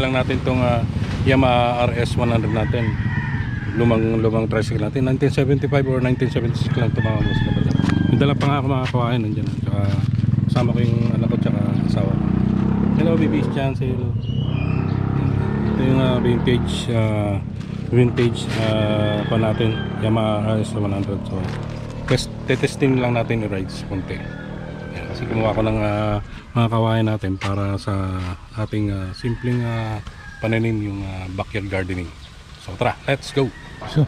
lang natin itong Yamaha RS100 natin. Lumang tricycle natin. 1975 or 1976 lang ito mga boss. May dala pa nga ako mga kawain nandiyan. Tsaka kasama ko yung anak ko tsaka asawa. Hello baby, chance. Hello. Ito yung vintage pa natin, Yamaha RS100. So testing lang natin yung rides konti. Ayan, kasi kumuha ko ng mga kawain natin para sa ating simpleng pananim, yung backyard gardening. So tara, let's go. So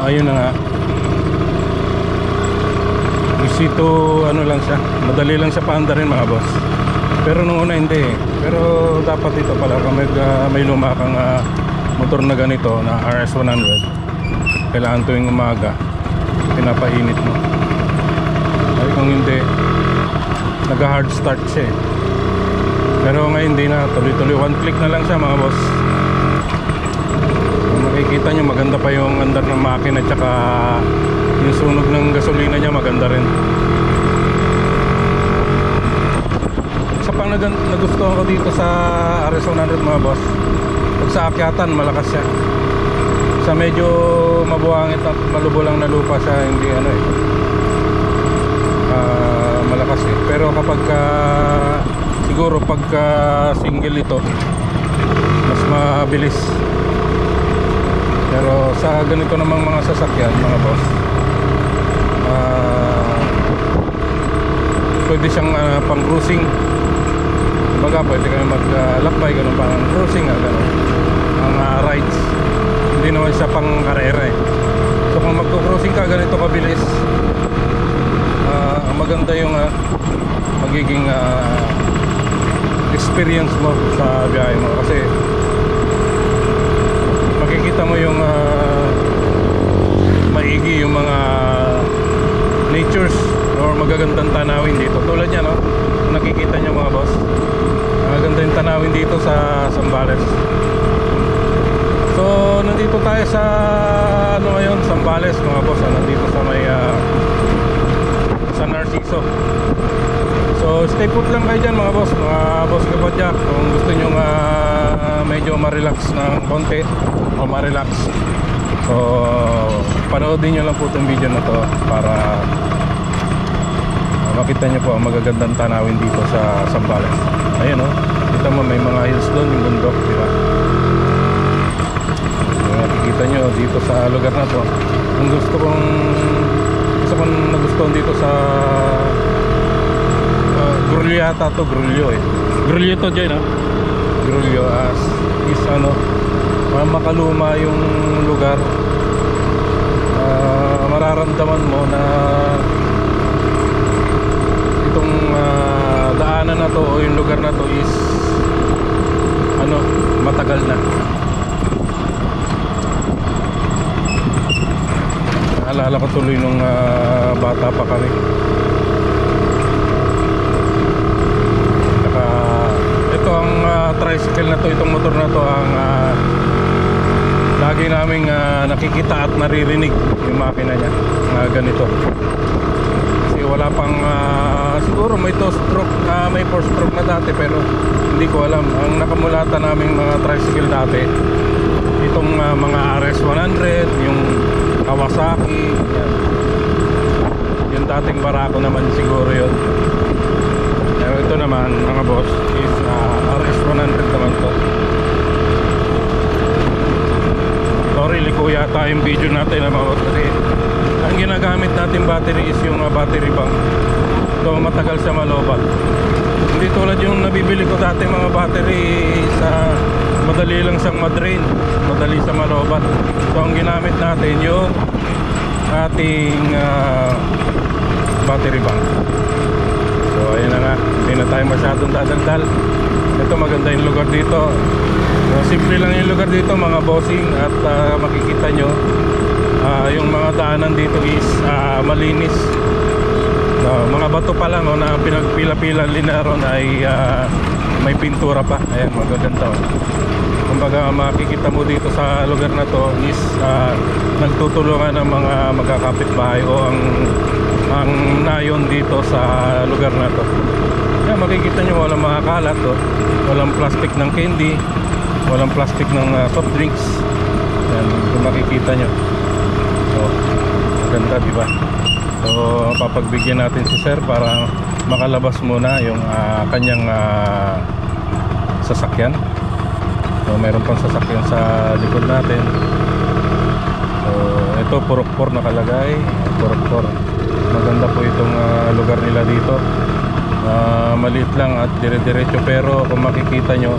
ayun na nga, isito ano lang siya, madali lang siya paandarin mga boss. Pero nung una hindi pero dapat dito pala kung may luma kang motor na ganito na RS100, kailangan tuwing umaga pinapainit mo. Ay kung hindi, nag-hard start siya eh. Pero ngayon hindi na, tuloy-tuloy, one click na lang siya mga boss. Makikita nyo maganda pa yung andar ng makina, tsaka yung sunog ng gasolina niya maganda rin. Isa pang nagustuhan ko dito sa RS100 mga boss, pag sa akyatan malakas siya. Sa medyo mabuhangit at malubo lang na lupa siya, hindi ano eh, malakas eh. Pero kapag siguro pagka single ito mas mabilis. Pero sa ganito namang mga sasakyan mga boss, pwede siyang pang cruising. Kumbaga pwede kayo maglakbay, ganun pang cruising, ganun ang rides. Hindi naman siya pang karera eh. So kung magko-cruising ka ganito kabilis, maganda yung magiging experience mo sa biyahe mo. Kasi makikita mo yung maigi yung mga natures or magagandang tanawin dito. Tulad yan, no? Nakikita nyo mga boss, maganda yung tanawin dito sa Zambales. So nandito tayo sa ano ngayon, Zambales mga boss, nandito sa may San Narciso. So stay put lang kayo dyan mga boss, kapadyak. Kung gusto nyo medyo ma-relax ng konti o ma-relax, so panoodin nyo lang po itong video na to para makita nyo po ang magagandang tanawin dito sa Zambales. Ayun o, kita mo may mga hills doon, yung bundok, diba? Nakikita nyo dito sa lugar na to. Ang gusto kong nagustuhan dito sa Grulyo yata to, Grulyo eh. Grulyo to dyan, Grulyo is ano, makaluma yung lugar. Mararamdaman mo na itong daanan na to o yung lugar na to is ano, matagal na. Naalala ko tuloy nung bata pa kami. Ito ang tricycle na to, itong motor na to ang lagi naming nakikita at naririnig yung makina niya na ganito. Kasi wala pang siguro may 2-stroke, may 4-stroke na dati pero hindi ko alam. Ang nakamulatan naming mga tricycle dati, itong mga RS100, yung Kawasaki, yan. Yung dating Barako naman siguro yun. Pero ito naman mga boss is RS100 naman to. Sorry, liko yata yung video natin na mga boss, kasi ang ginagamit natin battery is yung battery bank. So matagal siya malobat. Hindi tulad yung nabibili ko dati mga battery sa madali lang siyang madrain, madali siyang malobat. So ang ginamit natin yung ating battery bank. So ayun na nga, hindi na tayo masyadong dadaldal. Ito maganda yung lugar dito. So, simple lang yung lugar dito mga bossing. At makikita nyo yung mga daanan dito is malinis. Mga bato pa lang na pinagpila-pila linaron ay may pintura pa. Ayan, magaganda. Kumbaga makikita mo dito sa lugar na to is nagtutulungan ng mga magkakapitbahay o ang nayon dito sa lugar na to. Yan, makikita nyo walang mga kalat, walang plastic ng candy, walang plastic ng soft drinks. Yan, kung makikita nyo. So, maganda, diba? So, papagbigyan natin si sir para makalabas muna yung kanyang sasakyan. So, meron pang sasakyan sa likod natin. So, ito purok-por nakalagay. Purok-por. Maganda po itong lugar nila dito. Maliit lang at dire-diretso, pero kung makikita nyo,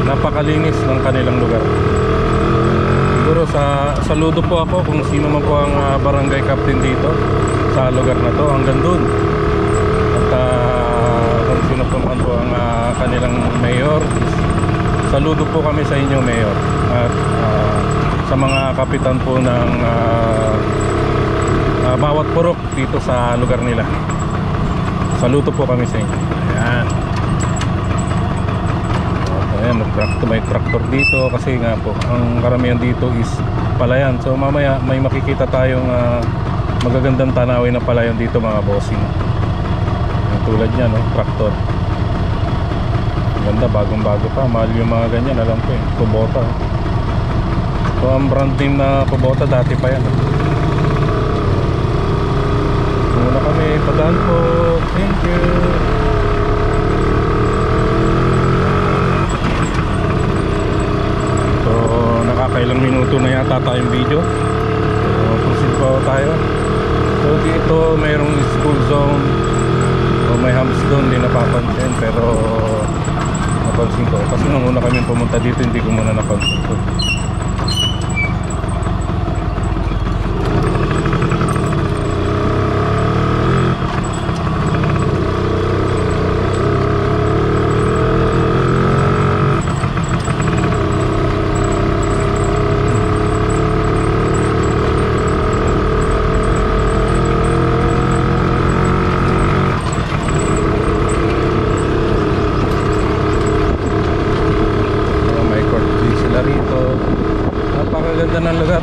napakalinis ng kanilang lugar. Siguro saludo po ako kung sino man po ang barangay captain dito sa lugar na to hanggang dun. At kung sino po man po ang kanilang mayor, saludo po kami sa inyo, mayor, at sa mga kapitan po ng bawat purok dito sa lugar nila. Saludo po kami sa inyo. Ayan. Ayan, may traktor dito kasi nga po ang karamihan dito is palayan. So mamaya may makikita tayong magagandang tanawin na palayan dito, mga bossing. Tulad niya, no, traktor. Ganda, bagong bago pa. Mahal yung mga ganyan, alam ko eh. Kubota. So ang brand name na Kubota dati pa yan. Muna kami, padaan po. Thank you. So nakakailang minuto na yata tayong video. So proceed po tayo. So dito mayroong school zone. So may hams doon, hindi napapansin, pero napansin ko kasi nung una kami pumunta dito, hindi ko muna napansin ko.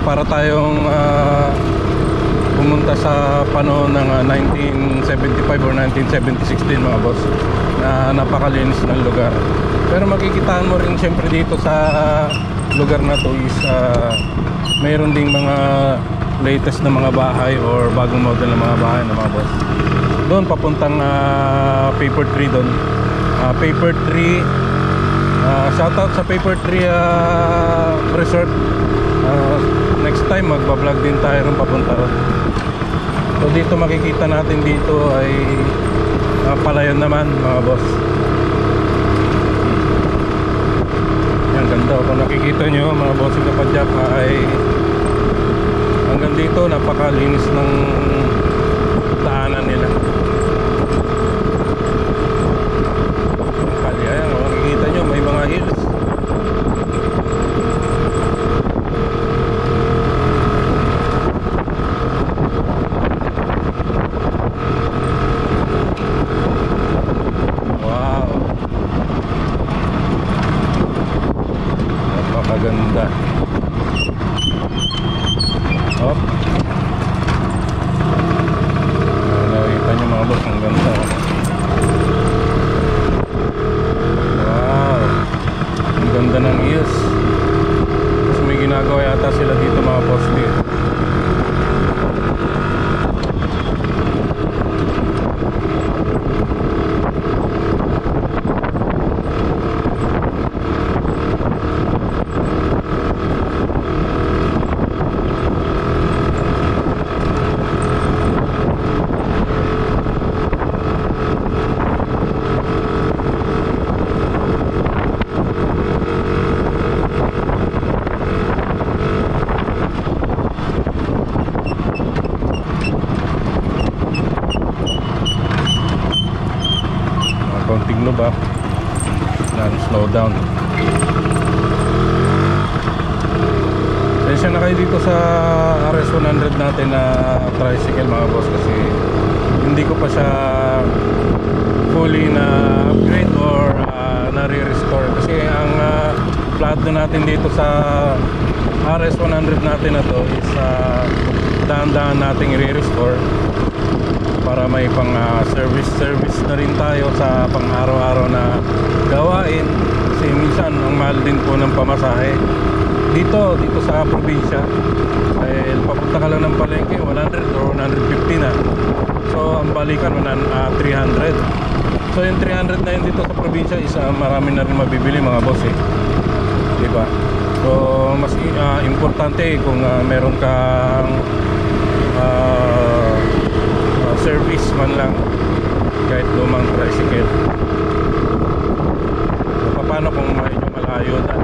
Para tayong pumunta sa panahon ng 1975 or 1976 din, mga boss, na napakalinis ng lugar. Pero makikitaan mo rin siyempre dito sa lugar na to is mayroon ding mga latest na mga bahay or bagong model na mga bahay na, mga boss. Doon papuntang Paper Tree doon. Paper Tree, shoutout sa Paper Tree Resort. Next time magbablog din tayo rin papunta ron. So dito makikita natin dito ay palayan naman, mga boss. Yan, ganda. Kung nakikita nyo, mga boss, yung kapadyak ay hanggang dito napakalinis ng daanan nila. Kaya yan, makikita nyo may mga hills. Ganda. Hop. Nakikita nyo, mga boss, ang ganda. Wow, ang ganda ng hills. Tapos may ginagawa yata sila dito, mga boss, dito. Konting lubak, slow down. So Pasensya na kayo dito sa RS100 natin na tricycle mga boss, kasi hindi ko pa siya fully na upgrade or nare-restore, kasi ang plano natin dito sa RS100 natin na to is daan-daan nating i-restore para may pang service na rin tayo sa pang araw-araw na gawain, kasi minsan ang mahal din po ng pamasahe dito sa probinsya. Dahil papunta ka lang ng palengke 100 or 150 na, so ang balikan 300. So yung 300 na yun dito sa probinsya is marami na rin mabibili mga boss diba? So mas importante kung meron kang service man lang, kahit lumang tricycle. So paano kung medyo malayo na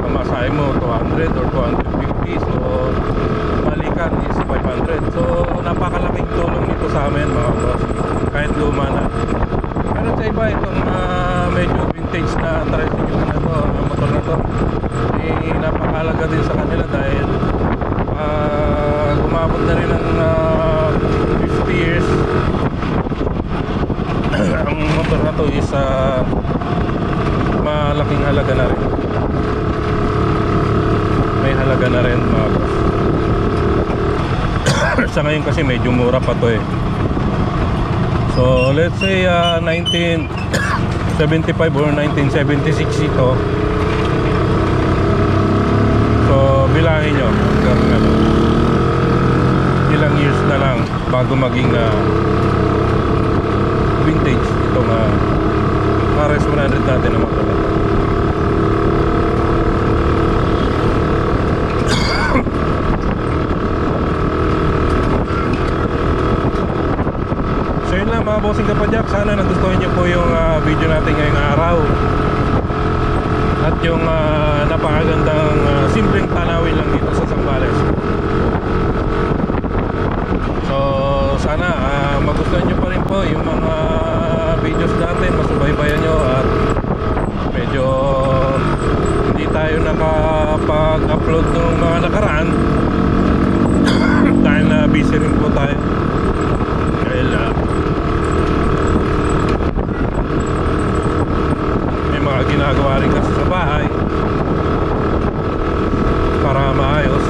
pamasahe mo 200 or 250, so balikan is 500. So napakalaking tulong nito sa amin mga boss, kahit luma na. Pero sa iba itong medyo vintage na tricycle na to, motor na to, napakalaga din sa kanila dahil umabot na rin ng 50 years. Ang motor na to is malaking halaga na rin, may halaga na rin mga boss. Sa ngayon kasi medyo mura pa to so let's say 1975 or 1976 ito. So bilangin nyo hanggang ilang years na lang bago maging vintage itong RS100 natin na motor na to. So yun lang mga bossing kapadyak, sana nagustuhan nyo po yung video natin ngayong araw at yung napakagandang simpleng tanawin lang dito sa Zambales. So sana magustuhan nyo pa rin po yung mga videos natin, masubaybayan nyo, at medyo hindi tayo nakapag-upload ng mga nakaraan dahil busy rin po tayo, dahil may mga ginagawa rin kasi sa bahay para maayos.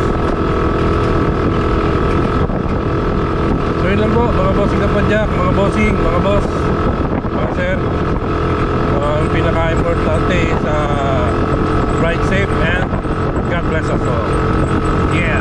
So yun lang po mga bossing kapadyak, mga bossing, mga boss, mga sir. Ang pinaka-importante is ride safe and God bless us all. Yeah.